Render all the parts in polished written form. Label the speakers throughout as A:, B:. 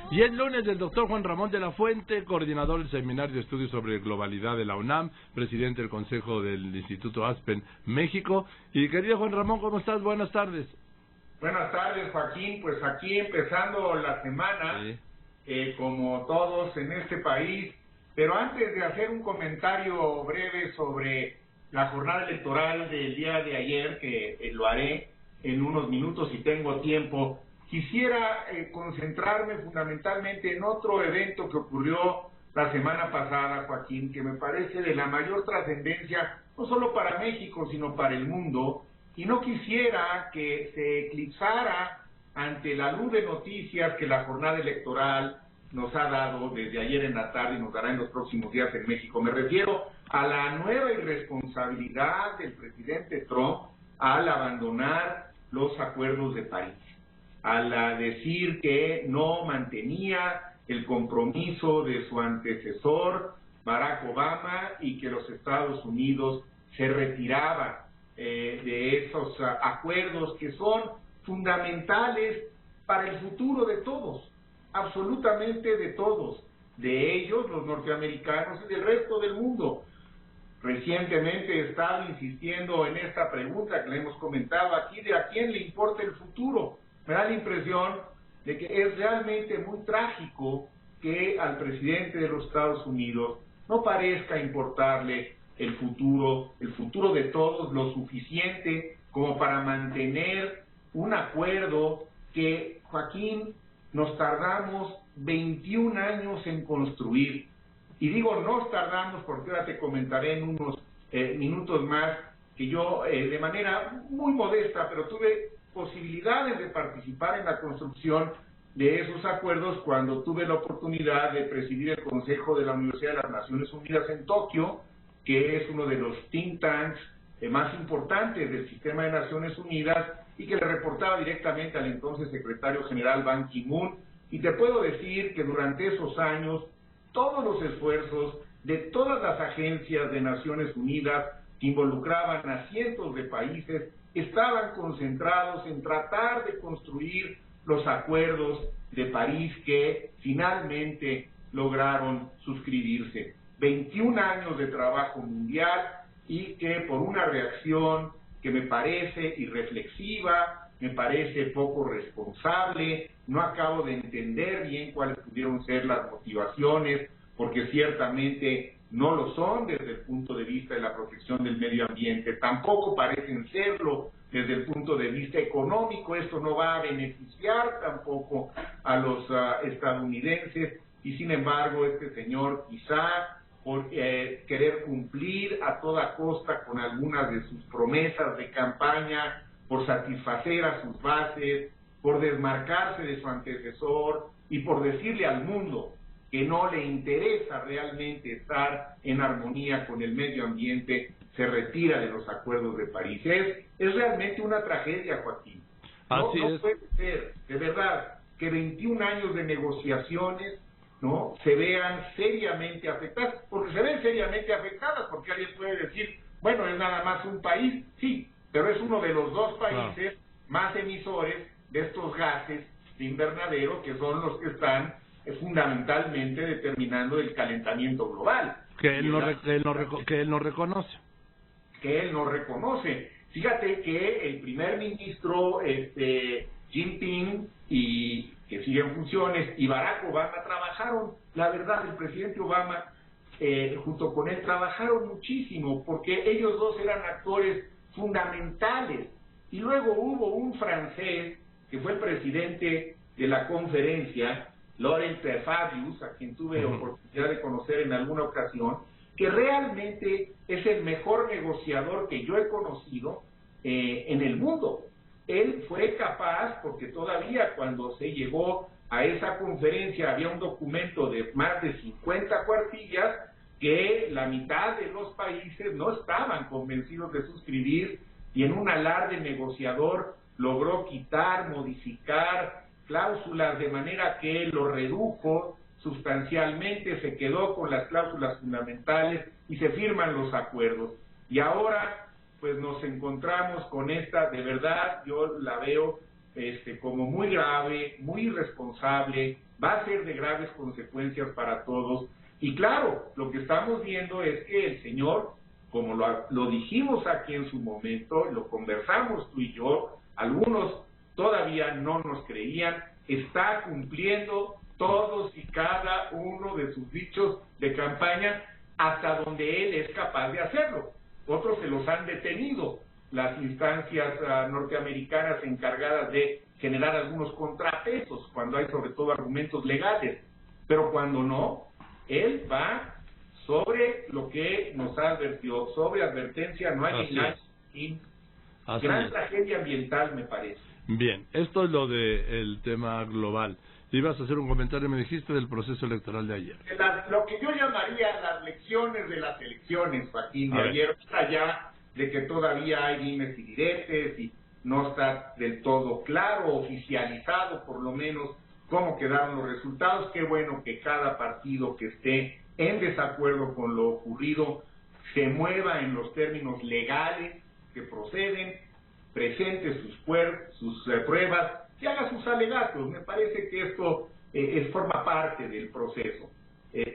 A: Y es lunes del doctor Juan Ramón de la Fuente, coordinador del Seminario de Estudios sobre Globalidad de la UNAM, presidente del Consejo del Instituto Aspen, México. Y querido Juan Ramón, ¿cómo estás? Buenas tardes.
B: Buenas tardes, Joaquín. Pues aquí empezando la semana, como todos en este país. Pero antes de hacer un comentario breve sobre la jornada electoral del día de ayer, que lo haré en unos minutos si tengo tiempo, quisiera concentrarme fundamentalmente en otro evento que ocurrió la semana pasada, Joaquín, que me parece de la mayor trascendencia, no solo para México, sino para el mundo, y no quisiera que se eclipsara ante la luz de noticias que la jornada electoral nos ha dado desde ayer en la tarde y nos dará en los próximos días en México. Me refiero a la nueva irresponsabilidad del presidente Trump al abandonar los acuerdos de París, al decir que no mantenía el compromiso de su antecesor Barack Obama y que los Estados Unidos se retiraba de esos acuerdos que son fundamentales para el futuro de todos, absolutamente de todos, de ellos, los norteamericanos y del resto del mundo. Recientemente he estado insistiendo en esta pregunta que le hemos comentado aquí, de a quién le importa el futuro. Me da la impresión de que es realmente muy trágico que al presidente de los Estados Unidos no parezca importarle el futuro de todos lo suficiente como para mantener un acuerdo que, Joaquín, nos tardamos 21 años en construir. Y digo nos tardamos porque ahora te comentaré en unos minutos más que yo de manera muy modesta, pero tuve posibilidades de participar en la construcción de esos acuerdos cuando tuve la oportunidad de presidir el Consejo de la Universidad de las Naciones Unidas en Tokio, que es uno de los think tanks más importantes del sistema de Naciones Unidas y que le reportaba directamente al entonces secretario general Ban Ki-moon. Y te puedo decir que durante esos años todos los esfuerzos de todas las agencias de Naciones Unidas que involucraban a cientos de países estaban concentrados en tratar de construir los acuerdos de París que finalmente lograron suscribirse. 21 años de trabajo mundial y que por una reacción que me parece irreflexiva, me parece poco responsable, no acabo de entender bien cuáles pudieron ser las motivaciones, porque ciertamente no lo son desde el punto de vista de la protección del medio ambiente, tampoco parecen serlo desde el punto de vista económico. Esto no va a beneficiar tampoco a los estadounidenses, y sin embargo este señor, quizá por querer cumplir a toda costa con algunas de sus promesas de campaña, por satisfacer a sus bases, por desmarcarse de su antecesor y por decirle al mundo que no le interesa realmente estar en armonía con el medio ambiente, se retira de los acuerdos de París. Es realmente una tragedia, Joaquín. No puede ser, de verdad, que 21 años de negociaciones no se vean seriamente afectadas, porque se ven seriamente afectadas, porque alguien puede decir, bueno, es nada más un país, sí, pero es uno de los dos países más emisores de estos gases de invernadero, que son los que están fundamentalmente determinando el calentamiento global.
A: Que él no reconoce.
B: Que él no reconoce. Fíjate que el primer ministro Jinping, y que sigue en funciones, y Barack Obama trabajaron, la verdad, el presidente Obama junto con él trabajaron muchísimo, porque ellos dos eran actores fundamentales. Y luego hubo un francés que fue el presidente de la conferencia, Laurent Fabius, a quien tuve oportunidad de conocer en alguna ocasión, que realmente es el mejor negociador que yo he conocido en el mundo. Él fue capaz, porque todavía cuando se llegó a esa conferencia había un documento de más de 50 cuartillas que la mitad de los países no estaban convencidos de suscribir, y en un alarde negociador logró quitar, modificar cláusulas de manera que lo redujo sustancialmente, se quedó con las cláusulas fundamentales y se firman los acuerdos. Y ahora pues nos encontramos con esta, de verdad, yo la veo como muy grave, muy irresponsable, va a ser de graves consecuencias para todos. Y claro, lo que estamos viendo es que el señor, como lo dijimos aquí en su momento, lo conversamos tú y yo, algunos todavía no nos creían, está cumpliendo todos y cada uno de sus dichos de campaña hasta donde él es capaz de hacerlo. Otros se los han detenido, las instancias norteamericanas encargadas de generar algunos contrapesos, cuando hay sobre todo argumentos legales, pero cuando no, él va sobre lo que nos advirtió, sobre advertencia, no hay ni gran tragedia ambiental, me parece.
A: Bien, esto es lo del tema global. Ibas a hacer un comentario, me dijiste, del proceso electoral de ayer.
B: Lo que yo llamaría las lecciones de las elecciones, Joaquín, de ayer, allá de que todavía hay dimes y diretes y no está del todo claro, oficializado por lo menos, cómo quedaron los resultados. Qué bueno que cada partido que esté en desacuerdo con lo ocurrido se mueva en los términos legales que proceden, presente sus pruebas y haga sus alegatos. Me parece que esto forma parte del proceso.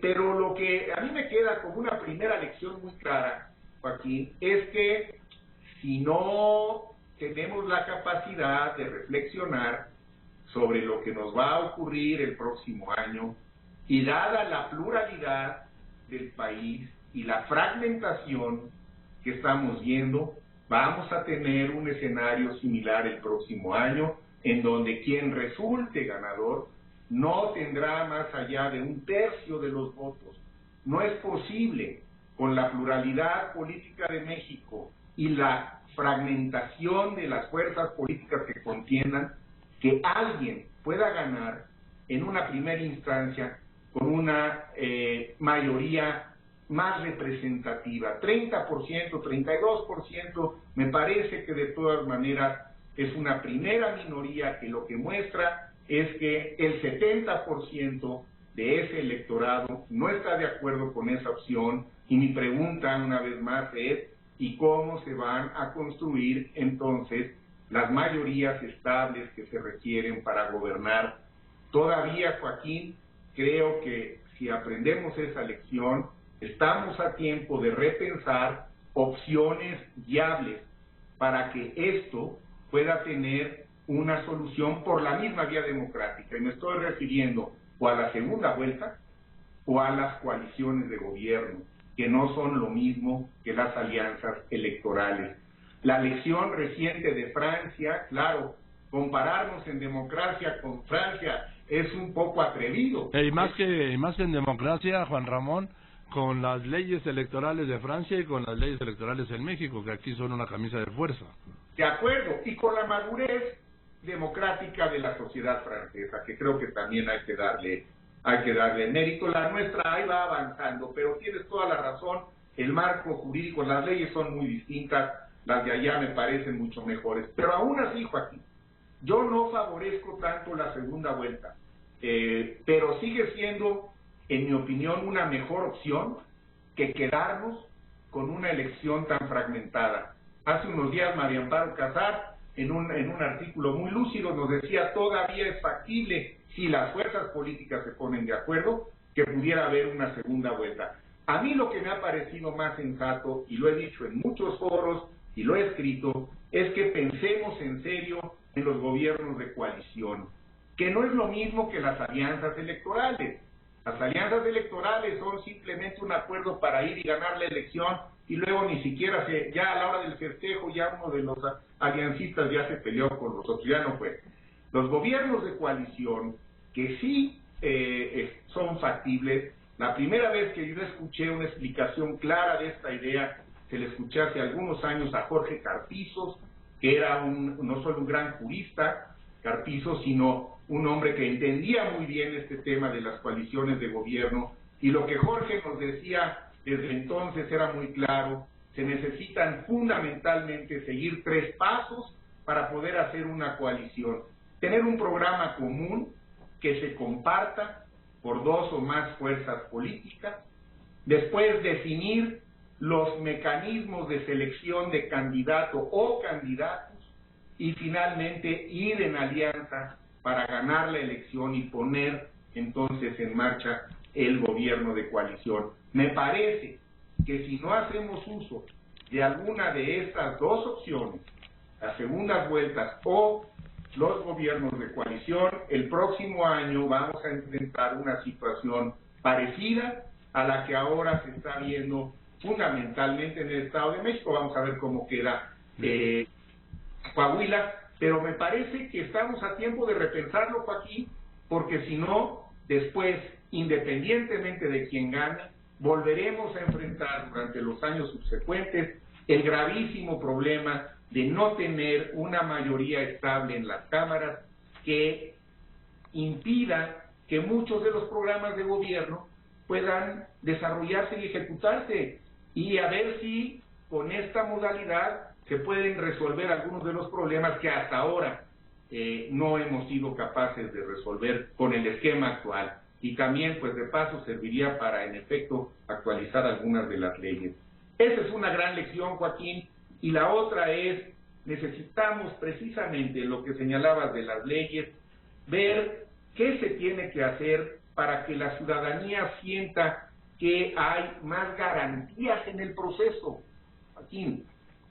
B: Pero lo que a mí me queda como una primera lección muy clara, Joaquín, es que si no tenemos la capacidad de reflexionar sobre lo que nos va a ocurrir el próximo año, y dada la pluralidad del país y la fragmentación que estamos viendo, vamos a tener un escenario similar el próximo año, en donde quien resulte ganador no tendrá más allá de 1/3 de los votos. No es posible, con la pluralidad política de México y la fragmentación de las fuerzas políticas que contiendan, que alguien pueda ganar en una primera instancia con una mayoría más representativa. 30%, 32%, me parece que de todas maneras es una primera minoría que lo que muestra es que el 70% de ese electorado no está de acuerdo con esa opción, y mi pregunta una vez más es, ¿y cómo se van a construir entonces las mayorías estables que se requieren para gobernar? Todavía, Joaquín, creo que si aprendemos esa lección, estamos a tiempo de repensar opciones viables para que esto pueda tener una solución por la misma vía democrática. Y me estoy refiriendo o a la segunda vuelta o a las coaliciones de gobierno, que no son lo mismo que las alianzas electorales. La lección reciente de Francia, claro, compararnos en democracia con Francia es un poco atrevido.
A: Y más que en democracia, Juan Ramón, con las leyes electorales de Francia y con las leyes electorales en México, que aquí son una camisa de fuerza.
B: De acuerdo, y con la madurez democrática de la sociedad francesa, que creo que también hay que darle mérito. La nuestra ahí va avanzando, pero tienes toda la razón, el marco jurídico, las leyes son muy distintas, las de allá me parecen mucho mejores. Pero aún así, Joaquín, yo no favorezco tanto la segunda vuelta, pero sigue siendo, en mi opinión, una mejor opción que quedarnos con una elección tan fragmentada. Hace unos días María Amparo Casar, en un artículo muy lúcido, nos decía, todavía es factible, si las fuerzas políticas se ponen de acuerdo, que pudiera haber una segunda vuelta. A mí lo que me ha parecido más sensato, y lo he dicho en muchos foros, y lo he escrito, es que pensemos en serio en los gobiernos de coalición, que no es lo mismo que las alianzas electorales. Las alianzas electorales son simplemente un acuerdo para ir y ganar la elección, y luego ni siquiera ya a la hora del festejo ya uno de los aliancistas ya se peleó con los otros, ya no fue. Los gobiernos de coalición, que sí son factibles, la primera vez que yo escuché una explicación clara de esta idea, se le escuché hace algunos años a Jorge Carpizos, que era no solo un gran jurista, Carpizos, sino un hombre que entendía muy bien este tema de las coaliciones de gobierno, y lo que Jorge nos decía desde entonces era muy claro: se necesitan fundamentalmente seguir 3 pasos para poder hacer una coalición. Tener un programa común que se comparta por 2 o más fuerzas políticas, después definir los mecanismos de selección de candidato o candidatos, y finalmente ir en alianza para ganar la elección y poner entonces en marcha el gobierno de coalición. Me parece que si no hacemos uso de alguna de estas dos opciones, las segundas vueltas o los gobiernos de coalición, el próximo año vamos a enfrentar una situación parecida a la que ahora se está viendo fundamentalmente en el Estado de México. Vamos a ver cómo queda Coahuila, pero me parece que estamos a tiempo de repensarlo, Joaquín, porque si no, después, independientemente de quién gane, volveremos a enfrentar durante los años subsecuentes el gravísimo problema de no tener una mayoría estable en las cámaras que impida que muchos de los programas de gobierno puedan desarrollarse y ejecutarse, y a ver si con esta modalidad se pueden resolver algunos de los problemas que hasta ahora no hemos sido capaces de resolver con el esquema actual. Y también, pues de paso, serviría para, en efecto, actualizar algunas de las leyes. Esa es una gran lección, Joaquín, y la otra es, necesitamos precisamente lo que señalabas de las leyes, ver qué se tiene que hacer para que la ciudadanía sienta que hay más garantías en el proceso, Joaquín,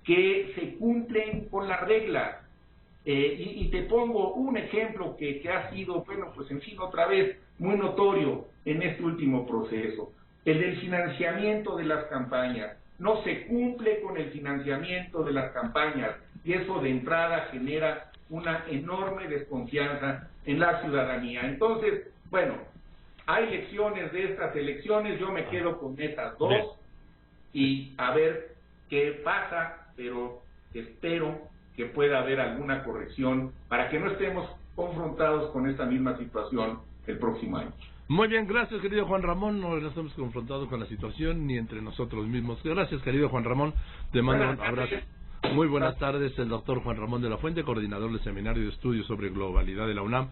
B: que se cumplen con las reglas. Y te pongo un ejemplo que ha sido, bueno, pues en fin, otra vez, muy notorio en este último proceso, el del financiamiento de las campañas. No se cumple con el financiamiento de las campañas, y eso de entrada genera una enorme desconfianza en la ciudadanía. Entonces, bueno, hay lecciones de estas elecciones, yo me quedo con estas dos, y a ver qué pasa, pero espero que pueda haber alguna corrección para que no estemos confrontados con esta misma situación el próximo año.
A: Muy bien, gracias, querido Juan Ramón. No estamos confrontados con la situación ni entre nosotros mismos. Gracias, querido Juan Ramón. Te mando un abrazo. Muy buenas tardes, el doctor Juan Ramón de la Fuente, coordinador del Seminario de Estudios sobre Globalidad de la UNAM.